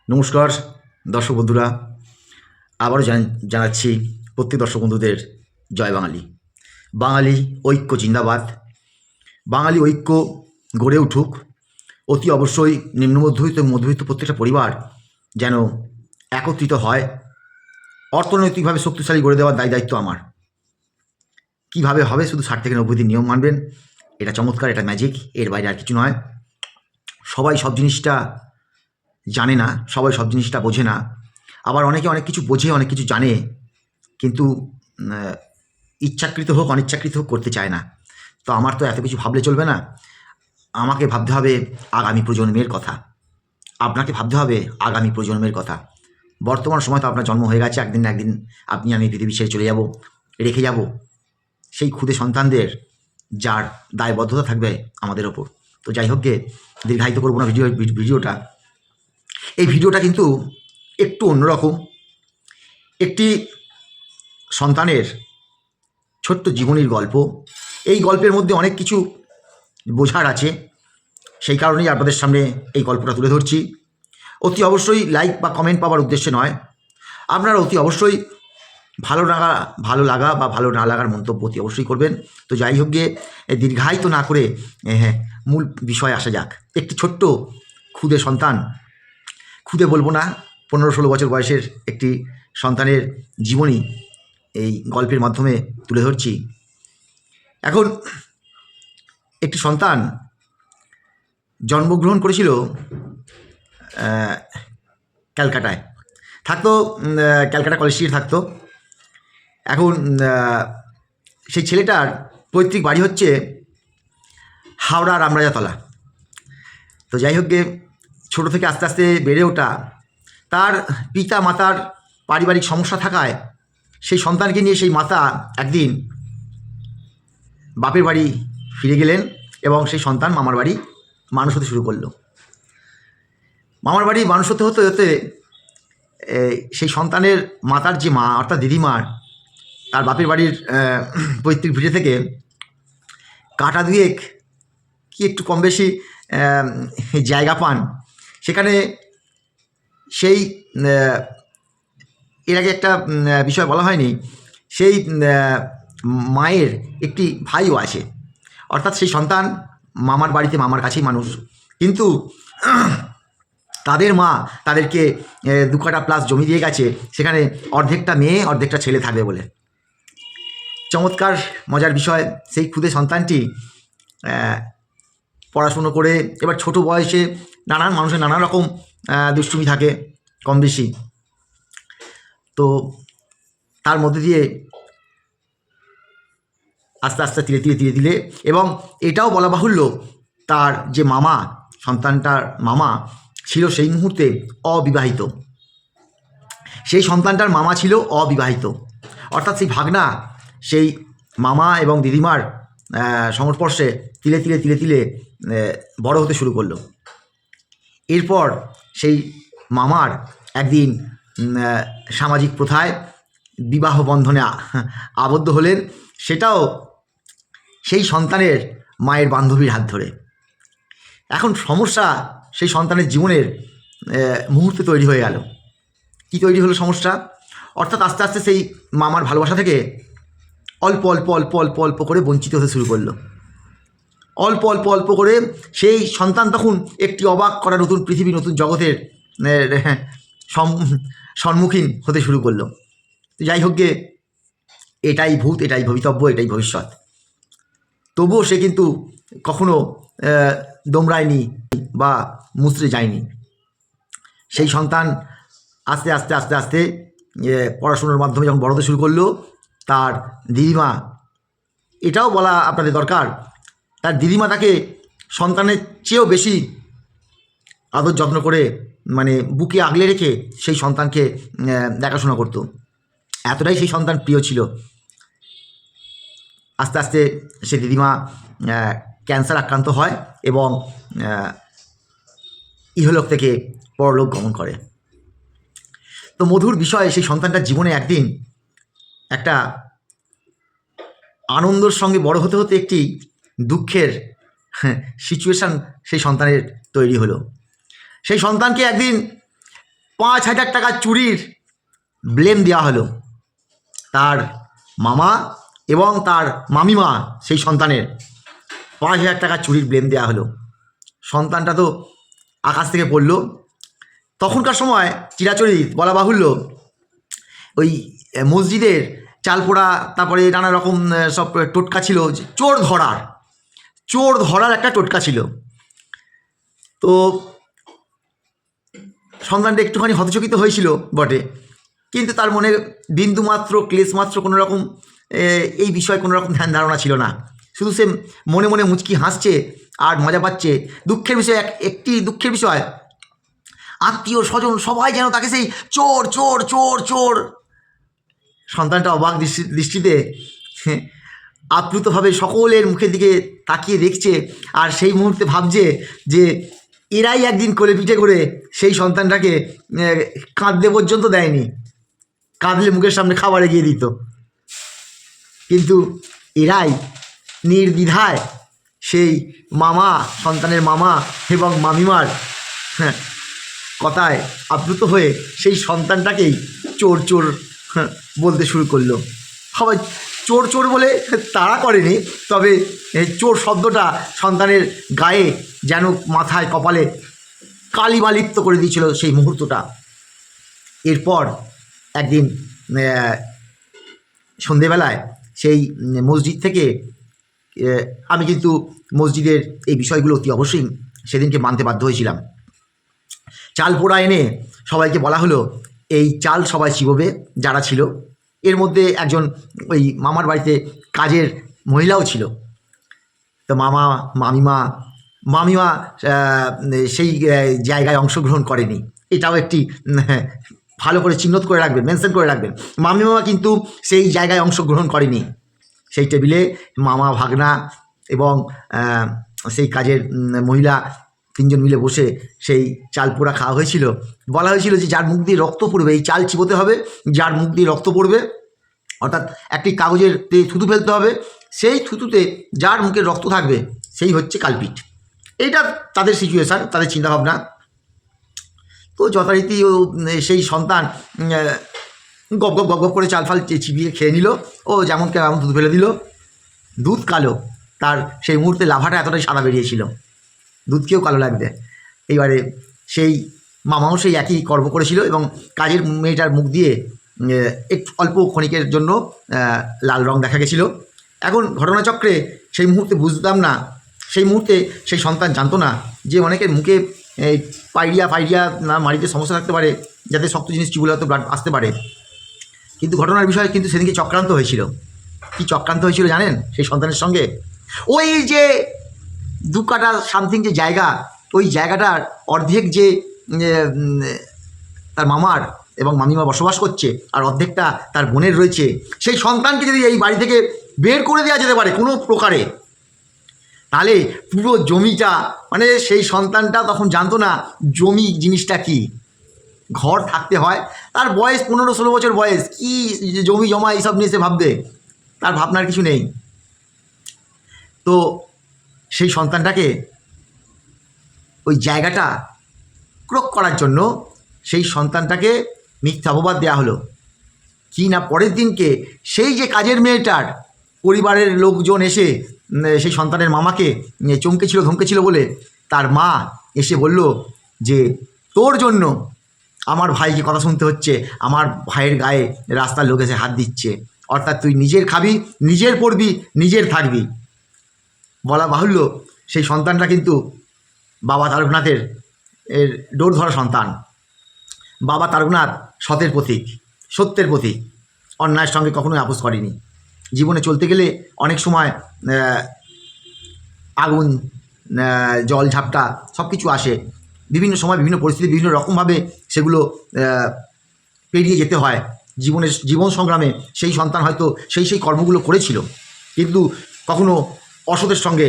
নমস্কার দর্শক বন্ধুরা, আবারও জানাচ্ছি প্রত্যেক দর্শক বন্ধুদের জয় বাঙালি। বাঙালি ঐক্য জিন্দাবাদ। বাঙালি ঐক্য গড়ে উঠুক। অতি অবশ্যই নিম্ন মধ্যবিত্ত মধ্যবিত্ত প্রত্যেকটা পরিবার যেন একত্রিত হয়। অর্থনৈতিকভাবে শক্তিশালী গড়ে দেওয়ার দায়িত্ব আমার। কীভাবে হবে? শুধু 60 থেকে 90 দিন নিয়ম মানবেন। এটা চমৎকার, এটা ম্যাজিক, এর বাইরে আর কিছু নয়। সবাই সব জিনিসটা জানে না, সবাই সব জিনিসটা বোঝে না। আবার অনেকে অনেক কিছু বোঝে, অনেক কিছু জানে, কিন্তু ইচ্ছাকৃত হোক অনিচ্ছাকৃত হোক করতে চায় না। তো আমার তো এত কিছু ভাবলে চলবে না। আমাকে ভাবতে হবে আগামী প্রজন্মের কথা, আপনাকে ভাবতে হবে আগামী প্রজন্মের কথা। বর্তমান সময় তো আপনার জন্ম হয়ে গেছে, একদিন না একদিন আপনি আমি পৃথিবী ছেড়ে চলে যাব, রেখে যাব সেই ক্ষুদে সন্তানদের, যার দায়বদ্ধতা থাকবে আমাদের ওপর। তো যাই হোক গে, দীর্ঘায়িত করবো না ভিডিওটা। এই ভিডিওটা কিন্তু একটু অন্যরকম। একটি সন্তানের ছোট্ট জীবনীর গল্প। এই গল্পের মধ্যে অনেক কিছু বোঝার আছে, সেই কারণেই আপনাদের সামনে এই গল্পটা তুলে ধরছি। অতি অবশ্যই লাইক বা কমেন্ট পাওয়ার উদ্দেশ্যে নয়, আপনারা অতি অবশ্যই ভালো লাগা বা ভালো না লাগার মন্তব্য অতি অবশ্যই করবেন। তো যাই হোক গিয়ে দীর্ঘায়িত না করে মূল বিষয়ে আসা যাক। একটি ছোট্ট ক্ষুদে সন্তান, ক্ষুদে বলবো না, 15-16 বছর বয়সের একটি সন্তানের জীবনী এই গল্পের মাধ্যমে তুলে ধরছি। এখন একটি সন্তান জন্মগ্রহণ করেছিল ক্যালকাটায়, থাকতো ক্যালকাটা কলেজ স্ট্রিটে থাকতো। এখন সেই ছেলেটার পৈতৃক বাড়ি হচ্ছে হাওড়া রামরাজাতলা। তো যাই হোক গে, ছোটো থেকে আস্তে আস্তে বেড়ে ওঠা, তার পিতা মাতার পারিবারিক সমস্যা থাকায় সেই সন্তানকে নিয়ে সেই মাতা একদিন বাপের বাড়ি ফিরে গেলেন এবং সেই সন্তান মামার বাড়ি মানুষ হতে শুরু করলো। মামার বাড়ি মানুষ হতে হতে হতে সেই সন্তানের মাতার যে মা অর্থাৎ দিদিমার, তার বাপের বাড়ির পৈতৃক ভিটে থেকে কাটা দুয়েক কি একটু কম বেশি জায়গা পান। সেখানে সেই এর আগে একটা বিষয় বলা হয়নি, সেই মায়ের একটি ভাইও আছে। অর্থাৎ সেই সন্তান মামার বাড়িতে মামার কাছেই মানুষ, কিন্তু তাদের মা তাদেরকে 2 কাঠা প্লাস জমি দিয়ে গেছে, সেখানে অর্ধেকটা মেয়ে অর্ধেকটা ছেলে থাকবে বলে। চমৎকার মজার বিষয়, সেই ক্ষুদে সন্তানটি পড়াশুনো করে এবার ছোট বয়সে নানান মানুষের নানা রকম দুষ্টুমি থাকে কম বেশি। তো তার মধ্যে দিয়ে আস্তে আস্তে ধীরে ধীরে এবং এটাও বলা বাহুল্য, তার যে মামা, সন্তানটার মামা ছিল সেই মুহূর্তে অবিবাহিত। সেই সন্তানটার মামা ছিল অবিবাহিত, অর্থাৎ সেই ভাগনা সেই মামা এবং দিদিমার সংস্পর্শে তিলে তিলে বড় হতে শুরু করলো। এরপর সেই মামার একদিন সামাজিক প্রথায় বিবাহ বন্ধনে আবদ্ধ হলেন, সেটাও সেই সন্তানের মায়ের বান্ধবীর হাত ধরে। এখন সমস্যা সেই সন্তানের জীবনের মুহূর্তে তৈরি হয়ে গেল। কি তৈরি হলো সমস্যা? অর্থাৎ আস্তে আস্তে সেই মামার ভালোবাসা থেকে অল্প অল্প অল্প অল্প অল্প করে বঞ্চিত হতে শুরু করলো। অল্প অল্প অল্প করে সেই সন্তান তখন একটি অবাক করা নতুন পৃথিবী, নতুন জগতের সম্মুখীন হতে শুরু করলো। যাই হোক গে, এটাই ভূত, এটাই ভবিতব্য, এটাই ভবিষ্যৎ। তবুও সে কিন্তু কখনো দমড়ায়নি বা মুচড়ে যায়নি। সেই সন্তান আস্তে আস্তে আস্তে আস্তে পড়াশোনার মাধ্যমে যখন বড় হতে শুরু করলো, তার দিদিমা, এটাও বলা আপনাদের দরকার, তার দিদিমা তাকে সন্তানের চেয়েও বেশি আদর যত্ন করে, মানে বুকে আগলে রেখে সেই সন্তানকে দেখাশোনা করতো। এতটাই সেই সন্তান প্রিয় ছিল। আস্তে আস্তে সে দিদিমা ক্যান্সার আক্রান্ত হয় এবং ইহলোক থেকে পরলোক গমন করে। তো মধুর বিষয়, সেই সন্তানটার জীবনে একদিন একটা আনন্দের সঙ্গে বড় হতে হতে একটি দুঃখের সিচুয়েশান সেই সন্তানের তৈরি হলো। সেই সন্তানকে একদিন 5,000 টাকা চুরির ব্লেম দেওয়া হলো তার মামা এবং তার মামিমা। সেই সন্তানের 5,000 টাকা চুরির ব্লেম দেওয়া হলো। সন্তানটা তো আকাশ থেকে পড়ল। তখনকার সময় চিরাচরিত বলা বাহুল্য, ওই মসজিদের চালপোড়া, তারপরে নানা রকম সব টোটকা ছিল। চোর ধরার একটা টোটকা ছিল। তো সন্তানটা একটুখানি হতচকিত হয়েছিল বটে, কিন্তু তার মনে বিন্দুমাত্র ক্লেশমাত্র কোনো রকম এই বিষয়ে কোনো রকম ধ্যান ধারণা ছিল না। শুধু সে মনে মনে মুচকি হাসছে আর মজা পাচ্ছে। দুঃখের বিষয়, একটি দুঃখের বিষয়, আত্মীয় স্বজন সবাই যেন তাকে সেই চোর চোর চোর চোর। সন্তানটা অবাক দৃষ্টিতে আপ্লুতভাবে সকলের মুখের দিকে তাকিয়ে দেখছে, আর সেই মুহূর্তে ভাবছে যে এরাই একদিন কোলে পিঠে করে সেই সন্তানটাকে কাঁদতে পর্যন্ত দেয়নি। কাঁদলে মুখের সামনে খাবার এগিয়ে দিত, কিন্তু এরাই নির্দ্বিধায় সেই মামা, সন্তানের মামা এবং মামিমার কথায় আপ্লুত হয়ে সেই সন্তানটাকেই চোর চোর বলতে শুরু করলো। সবাই চোর চোর বলে তাড়া করেনি, তবে চোর শব্দটা সন্তানের গায়ে যেন মাথায় কপালে কালিমালিপ্ত করে দিয়েছিল সেই মুহূর্তটা। এরপর একদিন সন্ধেবেলায় সেই মসজিদ থেকে, আমি কিন্তু মসজিদের এই বিষয়গুলো অতি অবশ্যই সেদিনকে মানতে বাধ্য হয়েছিলাম, চাল পোড়া এনে সবাইকে বলা হলো এই চাল সবাই চিবোবে যারা ছিল। এর মধ্যে একজন ওই মামার বাড়িতে কাজের মহিলাও ছিল। তো মামিমা সেই জায়গায় অংশগ্রহণ করেনি। এটাও একটি ভালো করে চিহ্নিত করে রাখবেন, মেনশন করে রাখবেন। মামিমা কিন্তু সেই জায়গায় অংশগ্রহণ করেনি। সেই টেবিলে মামা, ভাগনা এবং সেই কাজের মহিলা তিনজন মিলে বসে সেই চাল পোড়া খাওয়া হয়েছিল। বলা হয়েছিল যে যার মুখ দিয়ে রক্ত পড়বে, এই চাল চিবোতে হবে, যার মুখ দিয়ে রক্ত পড়বে, অর্থাৎ একটি কাগজের থুতু ফেলতে হবে, সেই থুতুতে যার মুখে রক্ত থাকবে সেই হচ্ছে কালপিট। এইটা তাদের সিচুয়েশান, তাদের চিন্তাভাবনা। তো যথারীতি সেই সন্তান গপ গপ গপ গপ করে চাল ফাল চিবিয়ে খেয়ে নিল। ও যেমন কেমন দুধ ফেলে দিল। দুধ কালো, তার সেই মুহূর্তে লাভাটা এতটাই সাদা বেরিয়েছিল, দুধকেও কালো লাগবে। এইবারে সেই মামাও সেই একই কর্ম করেছিল এবং কাজের মেয়েটার মুখ দিয়ে একটু অল্প ক্ষণিকের জন্য লাল রং দেখা গেছিল। এখন ঘটনাচক্রে সেই মুহূর্তে বুঝতাম না, সেই মুহূর্তে সেই সন্তান জানতো না যে অনেকের মুখে পাইরিয়া না মাড়িতে সমস্যা থাকতে পারে, যাতে শক্ত জিনিস চিবুলে হয়তো ব্লাড আসতে পারে। কিন্তু ঘটনার বিষয়ে কিন্তু সেদিকে চক্রান্ত হয়েছিল। কি চক্রান্ত হয়েছিল জানেন সেই সন্তানের সঙ্গে? ওই যে 2 কাঠা সামথিং যে জায়গা, ওই জায়গাটার অর্ধেক যে তার মামার এবং মামিমা বসবাস করছে, আর অর্ধেকটা তার বোনের রয়েছে। সেই সন্তানকে যদি এই বাড়ি থেকে বের করে দেওয়া যেতে পারে কোনো প্রকারে, তাহলে পুরো জমিটা, মানে সেই সন্তানটা তখন জানতো না জমি জিনিসটা কি, ঘর থাকতে হয়। তার বয়স 15-16 বছর বয়স, কি জমি জমা এইসব নিয়ে সে ভাববে, তার ভাবনার কিছু নেই। তো সেই সন্তানটাকে ওই জায়গাটা ক্রোক করার জন্য সেই সন্তানটাকে মিথ্যা অপবাদ দেওয়া হলো। কি না, পরের দিনকে সেই যে কাজের মেয়েটার পরিবারের লোকজন এসে সেই সন্তানের মামাকে চমকেছিল ধমকেছিল বলে তার মা এসে বলল যে তোর জন্য আমার ভাইকে কথা শুনতে হচ্ছে, আমার ভাইয়ের গায়ে রাস্তার লোক এসে হাত দিচ্ছে, অর্থাৎ তুই নিজের খাবি, নিজের পড়বি, নিজের থাকবি। বলা বাহুল্য সেই সন্তানটা কিন্তু বাবা তারকনাথের ডোর ধরা সন্তান। বাবা তারকনাথ সতের প্রতীক, সত্যের প্রতীক, অন্যায়ের সঙ্গে কখনোই আপোস করেনি। জীবনে চলতে গেলে অনেক সময় আগুন, জল ঝাপটা সব কিছু আসে, বিভিন্ন সময় বিভিন্ন পরিস্থিতি বিভিন্ন রকমভাবে সেগুলো পেরিয়ে যেতে হয়। জীবন সংগ্রামে সেই সন্তান হয়তো সেই কর্মগুলো করেছিল, কিন্তু কখনো অসতের সঙ্গে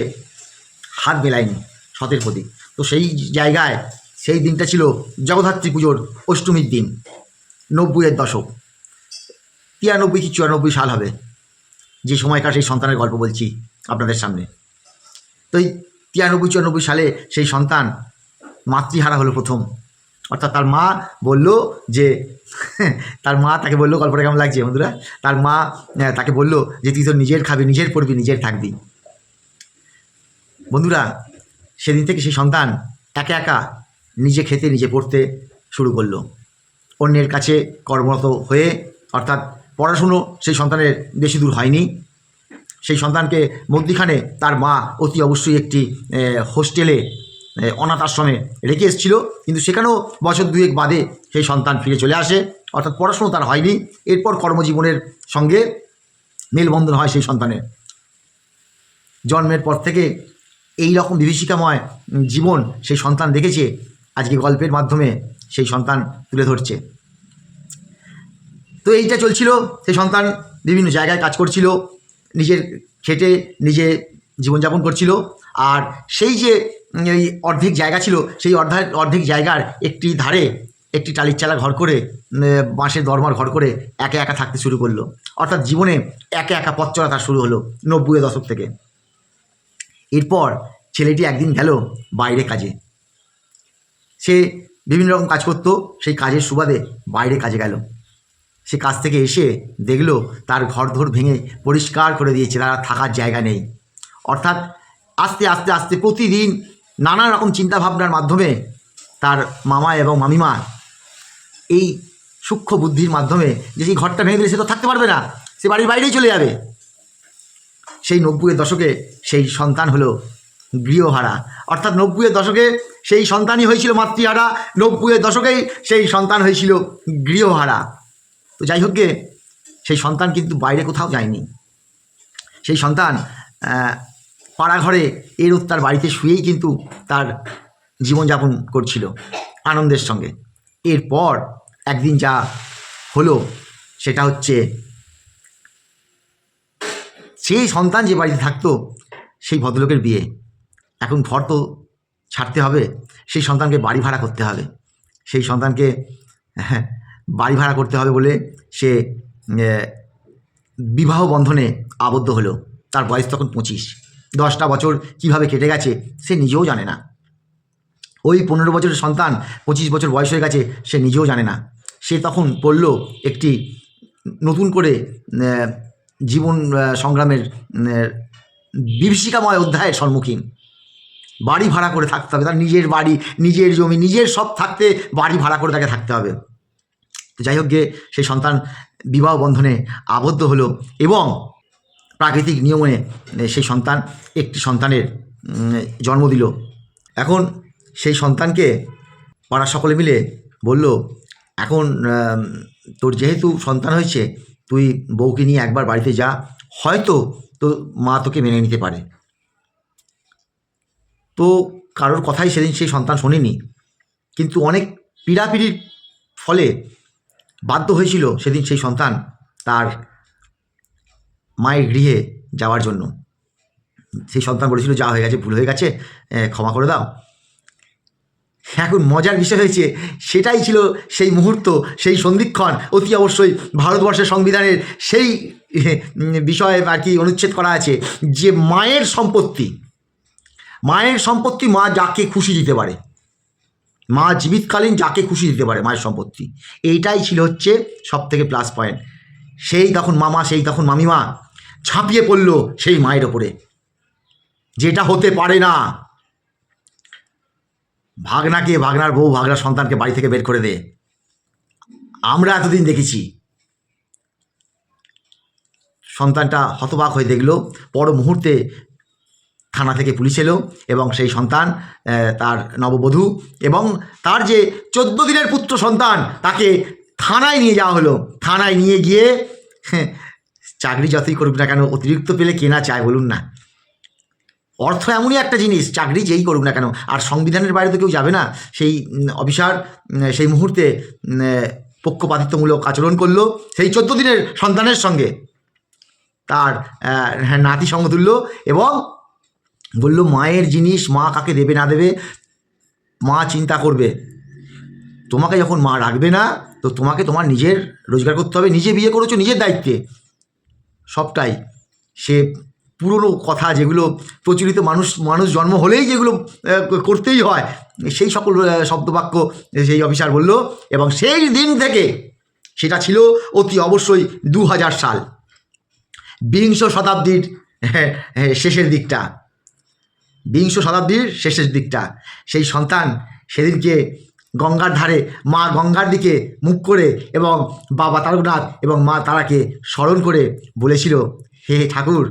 হাত মেলায়নি, সতের প্রতীক। তো সেই জায়গায় সেই দিনটা ছিল জগদ্ধাত্রী পুজোর অষ্টমীর দিন, 90-এর দশক, 93 কি 94 সাল হবে যে সময়কার সেই সন্তানের গল্প বলছি আপনাদের সামনে। তো এই 93-94 সালে সেই সন্তান মাতৃহারা হলো প্রথম। অর্থাৎ তার মা বলল যে তার মা তাকে বললো, গল্পটা কেমন লাগছে বন্ধুরা, তার মা তাকে বলল যে তুই তো নিজের খাবি, নিজের পড়বি, নিজের থাকবি। বন্ধুরা, সেদিন থেকে সেই সন্তান একা একা নিজে খেতে নিজে পড়তে শুরু করলো, অন্যের কাছে কর্মরত হয়ে। অর্থাৎ পড়াশুনো সেই সন্তানের বেশি দূর হয়নি। সেই সন্তানকে মধ্যিখানে তার মা অতি অবশ্যই একটি হোস্টেলে, অনাথ আশ্রমে রেখে এসেছিল, কিন্তু সেখানেও বছর দুয়েক বাদে সেই সন্তান ফিরে চলে আসে। অর্থাৎ পড়াশুনো তার হয়নি। এরপর কর্মজীবনের সঙ্গে মেলবন্ধন হয় সেই সন্তানের। জন্মের পর থেকে এই রকম বিভীষিকাময় জীবন সেই সন্তান দেখেছে, আজকে গল্পের মাধ্যমে সেই সন্তান তুলে ধরছে। তো এইটা চলছিল, সেই সন্তান বিভিন্ন জায়গায় কাজ করছিল, নিজের খেটে নিজে জীবনযাপন করছিল। আর সেই যে এই অর্ধেক জায়গা ছিল, সেই অর্ধেক জায়গার একটি ধারে একটি টালির চালা ঘর করে, বাঁশের দরমার ঘর করে একা একা থাকতে শুরু করলো। অর্থাৎ জীবনে একা একা পথ চলা তার শুরু হলো 90-এর দশক থেকে। এরপর ছেলেটি একদিন গেল বাইরে কাজে। সে বিভিন্ন রকম কাজ করতো, সেই কাজের সুবাদে বাইরে কাজে গেল। সে কাজ থেকে এসে দেখলো তার ঘরদোর ভেঙে পরিষ্কার করে দিয়েছে, তার থাকার জায়গা নেই। অর্থাৎ আস্তে আস্তে আস্তে প্রতিদিন নানা রকম চিন্তাভাবনার মাধ্যমে তার মামা এবং মামিমা এই সূক্ষ্ম বুদ্ধির মাধ্যমে যে সেই ঘরটা ভেঙে দিলে সে তো থাকতে পারবে না, সে বাড়ির বাইরেই চলে যাবে। সেই 90-এর দশকে সেই সন্তান হলো গৃহহারা। অর্থাৎ 90-এর দশকে সেই সন্তানই হয়েছিল মাতৃহারা, 90-এর দশকেই সেই সন্তান হয়েছিল গৃহহারা। তো যাই হোক গে, সেই সন্তান কিন্তু বাইরে কোথাও যায়নি। সেই সন্তান পাড়াঘরে এর তার বাড়িতে শুয়েই কিন্তু তার জীবনযাপন করছিল আনন্দের সঙ্গে। এরপর একদিন যা হলো সেটা হচ্ছে, সেই সন্তান যে বাড়িতে থাকতো সেই ভদ্রলোকের বিয়ে। এখন ঘর তো ছাড়তে হবে, সেই সন্তানকে বাড়ি ভাড়া করতে হবে। সেই সন্তানকে বাড়ি ভাড়া করতে হবে বলে সে বিবাহ বন্ধনে আবদ্ধ হলো। তার বয়স তখন 25। 10টা বছর কীভাবে কেটে গেছে সে নিজেও জানে না। ওই 15 বছরের সন্তান 25 বছর বয়স হয়ে গেছে সে নিজেও জানে না। সে তখন পড়ল একটি নতুন করে জীবন সংগ্রামের বিভীষিকাময় অধ্যায়ের সম্মুখীন। বাড়ি ভাড়া করে থাকতে হবে, তার নিজের বাড়ি, নিজের জমি, নিজের সব থাকতে বাড়ি ভাড়া করে তাকে থাকতে হবে। যাই হোক গে, সেই সন্তান বিবাহ বন্ধনে আবদ্ধ হলো এবং প্রাকৃতিক নিয়মে সেই সন্তান একটি সন্তানের জন্ম দিল। এখন সেই সন্তানকে পাড়ার সকলে মিলে বলল, এখন তোর যেহেতু সন্তান হয়েছে, তুই বউকে নিয়ে একবার বাড়িতে যা, হয়তো তো মা তোকে মেনে নিতে পারে। তো কারোর কথাই সেদিন সেই সন্তান শোনেনি, কিন্তু অনেক পীড়াপিড়ির ফলে বাধ্য হয়েছিল সেদিন সেই সন্তান তার মায়ের গৃহে যাওয়ার জন্য। সেই সন্তান বলেছিল, যা হয়ে গেছে ভুল হয়ে গেছে, ক্ষমা করে দাও। এখন মজার বিষয় হয়েছে, সেটাই ছিল সেই মুহূর্ত, সেই সন্ধিক্ষণ। অতি অবশ্যই ভারতবর্ষের সংবিধানের সেই বিষয়ে আর কি অনুচ্ছেদ করা আছে যে মায়ের সম্পত্তি মা যাকে খুশি দিতে পারে, মা জীবিতকালীন যাকে খুশি দিতে পারে মায়ের সম্পত্তি। এইটাই ছিল হচ্ছে সব থেকে প্লাস পয়েন্ট। সেই তখন মামা, সেই তখন মামিমা ঝাঁপিয়ে পড়ল সেই মায়ের ওপরে, যেটা হতে পারে না। ভাগনাকে, ভাগনার বউ ভাগনার সন্তানকে বাড়ি থেকে বের করে দে। আমরা এতদিন দেখেছি। সন্তানটা হতবাক হয়ে দেখল, পর মুহূর্তে থানা থেকে পুলিশ এলো এবং সেই সন্তান, তার নববধূ এবং তার যে 14 দিনের পুত্র সন্তান, তাকে থানায় নিয়ে যাওয়া হলো। থানায় নিয়ে গিয়ে চাকরি যতই করুক না কেন, অতিরিক্ত পেলে কেনা চায় বলুন না। অর্থ এমনই একটা জিনিস, চাকরি যেই করুক না কেন, আর সংবিধানের বাইরে তো কেউ যাবে না। সেই অফিসার সেই মুহূর্তে পক্ষপাতিত্বমূলক আচরণ করলো সেই 14 দিনের সন্তানের সঙ্গে, তার নাতি সঙ্গ তুলল এবং বলল, মায়ের জিনিস মা কাকে দেবে না দেবে মা চিন্তা করবে। তোমাকে যখন মা রাখবে না, তো তোমাকে তোমার নিজের রোজগার করতে হবে, নিজে বিয়ে করেছো নিজের দায়িত্বে, সবটাই। সে পুরনো কথা যেগুলো প্রচলিত মানুষ জন্ম হলেই যেগুলো করতেই হয়, সেই সকল শব্দবাক্য সেই অফিসার বলল। এবং সেই দিন থেকে, সেটা ছিল অতি অবশ্যই 2000 সাল, বিংশ শতাব্দীর শেষের দিকটা, সেই সন্তান সেদিনকে গঙ্গার ধারে মা গঙ্গার দিকে মুখ করে এবং বাবা তারকনাথ এবং মা তারাকে স্মরণ করে বলেছিল, হে ঠাকুর,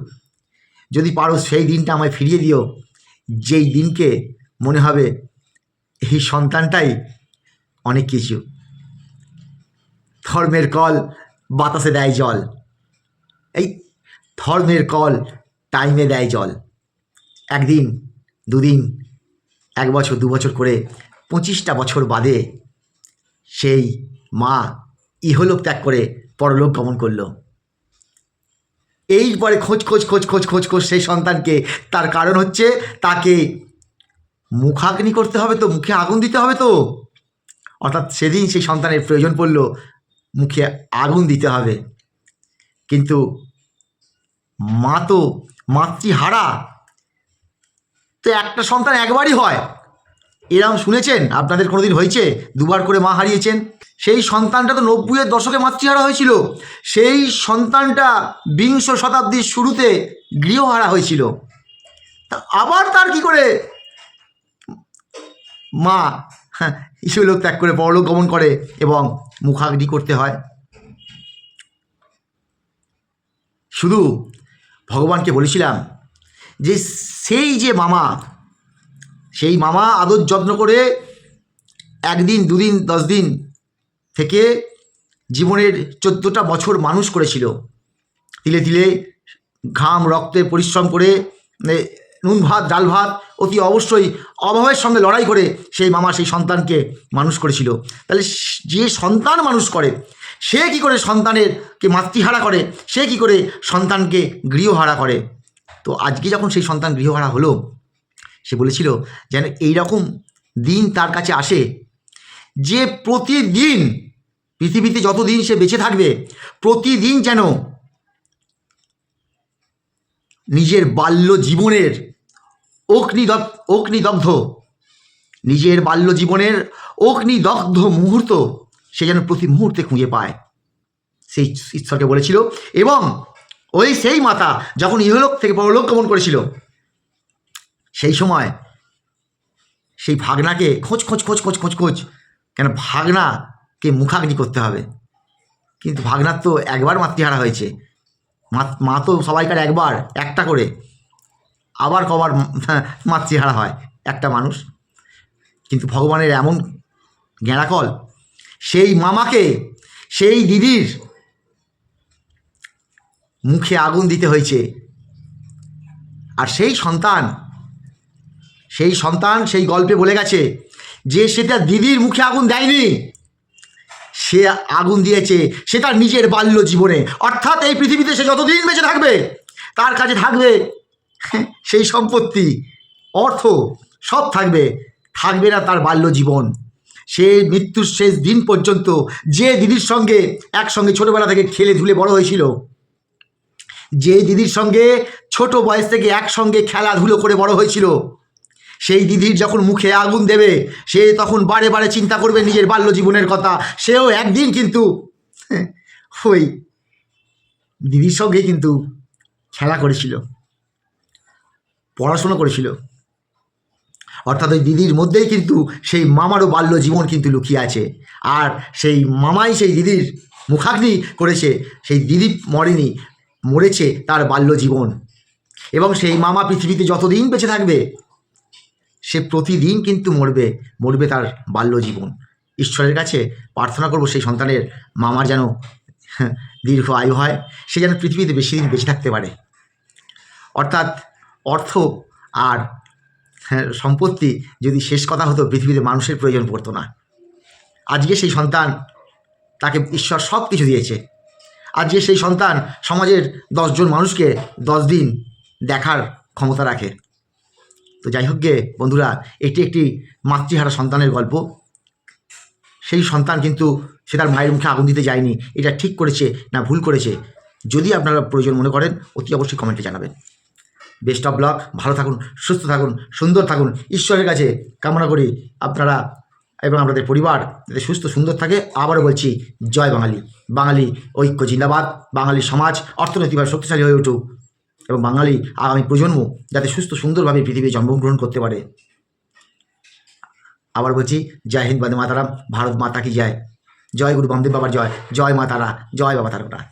যদি পারো সেই দিনটা আমায় ফিরিয়ে দিও, যেই দিনকে মনে হবে এই সন্তানটাই অনেক কিছু। ধর্মের কল বাতাসে দেয় জল, এই ধর্মের কল টাইমে দেয় জল। একদিন, দুদিন, 1 বছর 2 বছর করে 25টা বছর বাদে সেই মা ইহলোক ত্যাগ করে পরলোক গমন করল। এইপরে খোঁজ সেই সন্তানকে, তার কারণ হচ্ছে তাকে মুখাগ্নি করতে হবে, তো মুখে আগুন দিতে হবে, তো অর্থাৎ সেদিন সেই সন্তানের প্রয়োজন পড়ল মুখে আগুন দিতে হবে। কিন্তু মা তো মাতৃহারা, তো একটা সন্তান একবারই হয়, এরম শুনেছেন? আপনাদের কোনোদিন হয়েছে 2বার করে মা হারিয়েছেন? সেই সন্তানটা তো 90-এর দশকে মাতৃহারা হয়েছিল, সেই সন্তানটা বিংশ শতাব্দীর শুরুতে গৃহহারা হয়েছিল। তা আবার তার কি করে মা ইহলোক ত্যাগ করে পরলোক গমন করে এবং মুখাগ্নি করতে হয়? শুধু ভগবানকে বলেছিলাম যে সেই মামা আদর যত্ন করে 1 দিন 2 দিন 10 দিন থেকে জীবনের 14টা বছর মানুষ করেছিল, তিলে তিলে ঘাম রক্তে পরিশ্রম করে, নুন ভাত ডাল ভাত অতি অবশ্যই অভাবের সঙ্গে লড়াই করে সেই মামা সেই সন্তানকে মানুষ করেছিল। তাহলে যে সন্তান মানুষ করে, সে কি করে সন্তানেরকে মাতৃহারা করে, সে কি করে সন্তানকে গৃহহারা করে? তো আজকে যখন সেই সন্তান গৃহহারা হলো, সে বলেছিল যেন এইরকম দিন তার কাছে আসে যে প্রতিদিন, পৃথিবীতে যতদিন সে বেঁচে থাকবে, প্রতিদিন যেন নিজের বাল্য জীবনের অগ্নিদগ্ধ মুহূর্ত সে যেন প্রতি মুহূর্তে খুঁজে পায়, সেই ঈশ্বরকে বলেছিল। এবং সেই মাতা যখন ইহলোক থেকে পরলোক গমন করেছিল, সেই সময় সেই ভাগনাকে খোঁজ, কেন ভাগনাকে মুখাগ্নি করতে হবে। কিন্তু ভাগনার তো একবার মাতৃহারা হয়েছে, মা তো সবাইকার একটা করে, আবার কবার মাতৃহারা হয় একটা মানুষ? কিন্তু ভগবানের এমন জ্ঞানাকল, সেই মামাকে সেই দিদির মুখে আগুন দিতে হয়েছে। আর সেই সন্তান সেই গল্পে বলে গেছে যে সেটা দিদির মুখে আগুন দেয়নি, সে আগুন দিয়েছে সে তার নিজের বাল্য জীবনে। অর্থাৎ এই পৃথিবীতে সে যতদিন বেঁচে থাকবে, তার কাছে থাকবে সেই সম্পত্তি, অর্থ সব থাকবে না তার বাল্য জীবন। সে মৃত্যুর শেষ দিন পর্যন্ত যে দিদির সঙ্গে একসঙ্গে ছোটবেলা থেকে খেলে ধুলে বড় হয়েছিল, যে দিদির সঙ্গে ছোট বয়স থেকে একসঙ্গে খেলাধুলো করে বড় হয়েছিল, সেই দিদির যখন মুখে আগুন দেবে, সে তখন বারে বারে চিন্তা করবে নিজের বাল্য জীবনের কথা। সেও একদিন কিন্তু ওই দিদির সঙ্গে কিন্তু খেলা করেছিল, পড়াশুনো করেছিল। অর্থাৎ ওই দিদির মধ্যেই কিন্তু সেই মামারও বাল্য জীবন কিন্তু লুকিয়ে আছে। আর সেই মামাই সেই দিদির মুখাগ্নি করেছে, সেই দিদি মরেনি, মরেছে তার বাল্য জীবন। এবং সেই মামা পৃথিবীতে যতদিন বেঁচে থাকবে, সে প্রতিদিন কিন্তু মরবে তার বাল্য জীবন। ঈশ্বরের কাছে প্রার্থনা করব সেই সন্তানের মামার যেন দীর্ঘ আয়ু হয়, সে যেন পৃথিবীতে বেশি দিন বেঁচে থাকতে পারে। অর্থাৎ অর্থ আর সম্পত্তি যদি শেষ কথা হতো, পৃথিবীতে মানুষের প্রয়োজন পড়তো না। আজকে সেই সন্তান, তাকে ঈশ্বর সব কিছু দিয়েছে। আজকে সেই সন্তান সমাজের 10 জন মানুষকে 10 দিন দেখার ক্ষমতা রাখে। তো যাই হোক গে বন্ধুরা, এটি একটি মাতৃহারা সন্তানের গল্প। সেই সন্তান কিন্তু সে তার মায়ের মুখে আগুন দিতে যায়নি। এটা ঠিক করেছে না ভুল করেছে, যদি আপনারা প্রয়োজন মনে করেন অতি অবশ্যই কমেন্টে জানাবেন। বেস্ট অফ ব্লক, ভালো থাকুন, সুস্থ থাকুন, সুন্দর থাকুন, ঈশ্বরের কাছে কামনা করি আপনারা এবং আপনাদের পরিবার যাতে সুস্থ সুন্দর থাকে। আবারও বলছি, জয় বাঙালি, বাঙালি ঐক্য জিন্দাবাদ, বাঙালি সমাজ অর্থনৈতিকভাবে শক্তিশালী হয়ে উঠুক এবং বাঙালি আগামী প্রজন্ম যাতে সুস্থ সুন্দরভাবে পৃথিবীতে জন্মগ্রহণ করতে পারে। আবার বলছি, জয় হিন্দ, বন্দে মাতারাম, ভারত মাতা কি জয়, জয় গুরু বামদেব বাবার জয়, জয় মা তারা, জয় বাবা তারকনাথ।